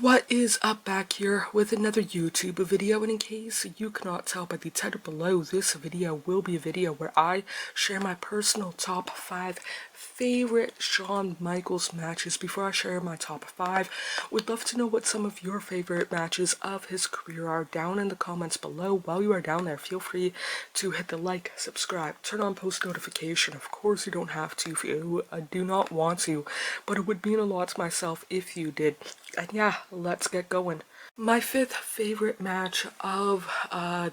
What is up, back here with another YouTube video, and in case you cannot tell by the title below, this video will be a video where I share my personal top 5 favorite Shawn Michaels matches. Before I share my top 5, would love to know what some of your favorite matches of his career are down in the comments below. While you are down there, feel free to hit the like, subscribe, turn on post notification. Of course you don't have to if you do not want to, but it would mean a lot to myself if you did. And yeah, let's get going. My 5th favorite match of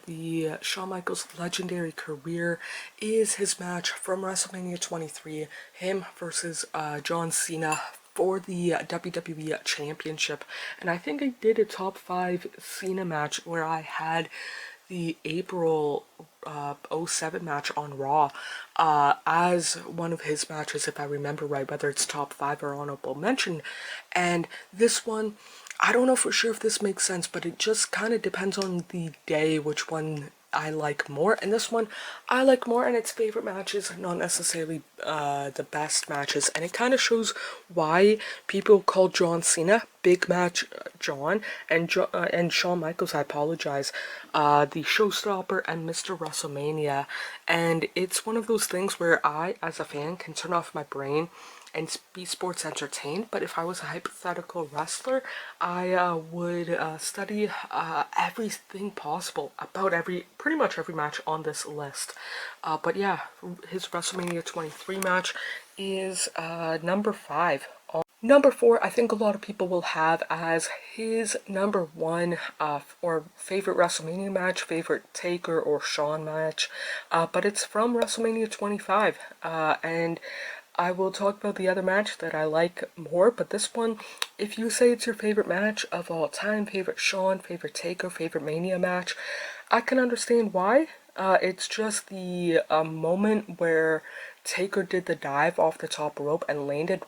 the Shawn Michaels legendary career is his match from WrestleMania 23, him versus John Cena for the WWE Championship. And I think I did a top 5 Cena match where I had the April 07 match on Raw as one of his matches, if I remember right, whether it's top 5 or honorable mention. And this one, I don't know for sure if this makes sense, but it just kind of depends on the day which one I like more. And this one I like more, and its favorite matches, not necessarily the best matches. And it kind of shows why people call John Cena Big Match John and Shawn Michaels, I apologize, the Showstopper and Mr. WrestleMania. And it's one of those things where I, as a fan, can turn off my brain and be sports entertained. But if I was a hypothetical wrestler, I would study everything possible about pretty much every match on this list. But yeah, his WrestleMania 23 match is number 5. Number 4, I think a lot of people will have as his number 1 or favorite WrestleMania match, favorite Taker or Shawn match, but it's from WrestleMania 25, and I will talk about the other match that I like more, but this one, if you say it's your favorite match of all time, favorite Shawn, favorite Taker, favorite Mania match, I can understand why. It's just the moment where Taker did the dive off the top rope and landed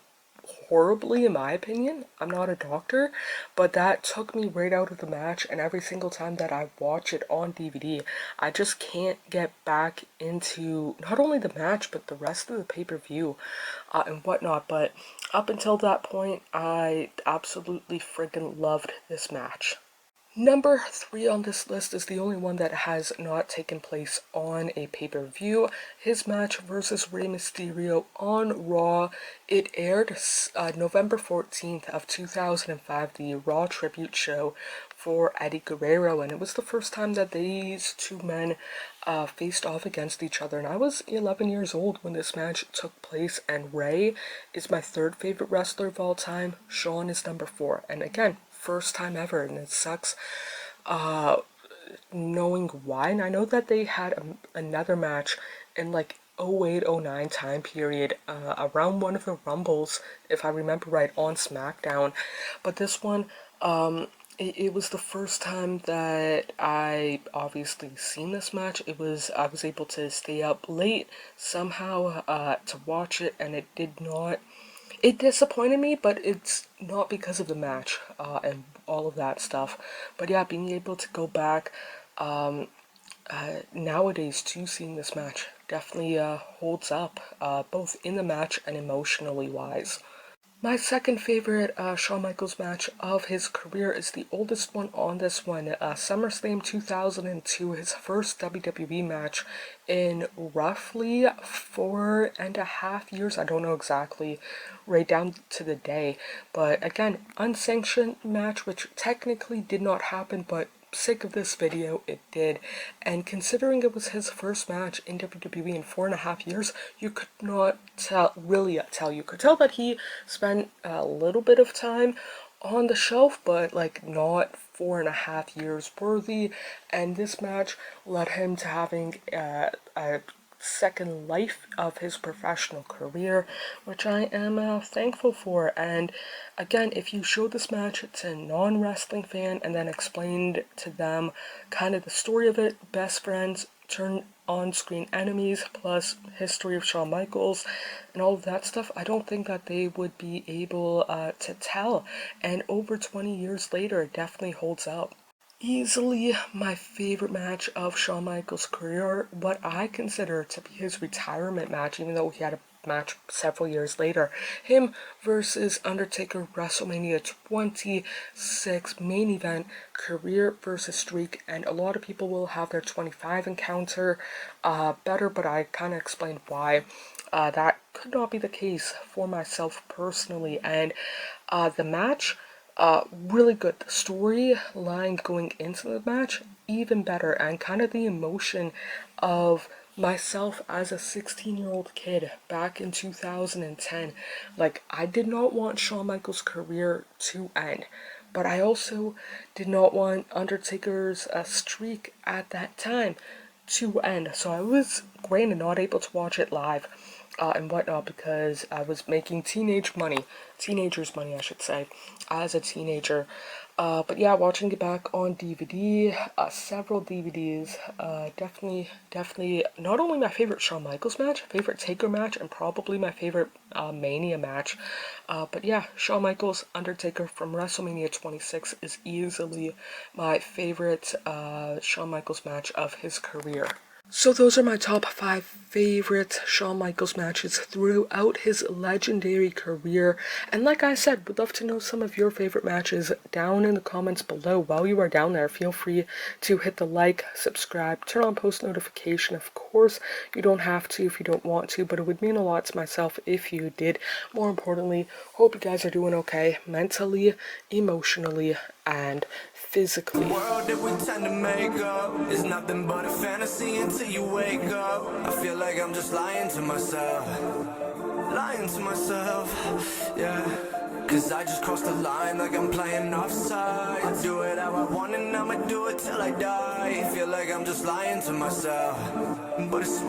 horribly, in my opinion. I'm not a doctor, but that took me right out of the match, and every single time that I watch it on DVD, I just can't get back into not only the match, but the rest of the pay-per-view and whatnot. But up until that point, I absolutely friggin' loved this match. Number 3 on this list is the only one that has not taken place on a pay-per-view. His match versus Rey Mysterio on Raw. It aired November 14th of 2005, the Raw tribute show for Eddie Guerrero, and it was the first time that these two men faced off against each other. And I was 11 years old when this match took place, and Rey is my 3rd favorite wrestler of all time. Shawn is number 4, and again, first time ever, and it sucks knowing why. And I know that they had another match in like 08-09 time period around one of the Rumbles, if I remember right, on SmackDown, but this one it was the first time that I obviously seen this match. I was able to stay up late somehow to watch it, and it disappointed me, but it's not because of the match and all of that stuff. But yeah, being able to go back nowadays to seeing this match definitely holds up, both in the match and emotionally wise. My 2nd favorite Shawn Michaels match of his career is the oldest one on this one, SummerSlam 2002, his first WWE match in roughly 4.5 years. I don't know exactly, right down to the day, but again, unsanctioned match, which technically did not happen, but sake of this video, it did. And considering it was his first match in WWE in 4.5 years, you could not really tell. You could tell that he spent a little bit of time on the shelf, but like not 4.5 years worthy. And this match led him to having a second life of his professional career, which I am thankful for. And again, if you show this match to a non-wrestling fan and then explained to them kind of the story of it, best friends turn on-screen enemies, plus history of Shawn Michaels and all of that stuff, I don't think that they would be able to tell. And over 20 years later, it definitely holds up. Easily my favorite match of Shawn Michaels' career, what I consider to be his retirement match, even though he had a match several years later. Him versus Undertaker, WrestleMania 26 main event, career versus streak, and a lot of people will have their 25 encounter better, but I kind of explained why. That could not be the case for myself personally, and the match, really good. The storyline going into the match, even better, and kind of the emotion of myself as a 16-year-old kid back in 2010. Like, I did not want Shawn Michaels' career to end, but I also did not want Undertaker's streak at that time to end. So I was granted not able to watch it live and whatnot because I was making teenagers money, I should say, as a teenager. But yeah, watching it back on DVD, several DVDs, definitely not only my favorite Shawn Michaels match, favorite Taker match, and probably my favorite Mania match. But yeah, Shawn Michaels Undertaker from WrestleMania 26 is easily my favorite Shawn Michaels match of his career. So those are my top 5 favorite Shawn Michaels matches throughout his legendary career. And like I said, would love to know some of your favorite matches down in the comments below. While you are down there, feel free to hit the like, subscribe, turn on post notification. Of course, you don't have to if you don't want to, but it would mean a lot to myself if you did. More importantly, hope you guys are doing okay mentally, emotionally, and physically. The world that we tend to make up is nothing but a fantasy until you wake up. I feel like I'm just lying to myself, yeah. Cause I just crossed the line like I'm playing offside. I do it how I want and I'ma do it till I die. Feel like I'm just lying to myself, but it's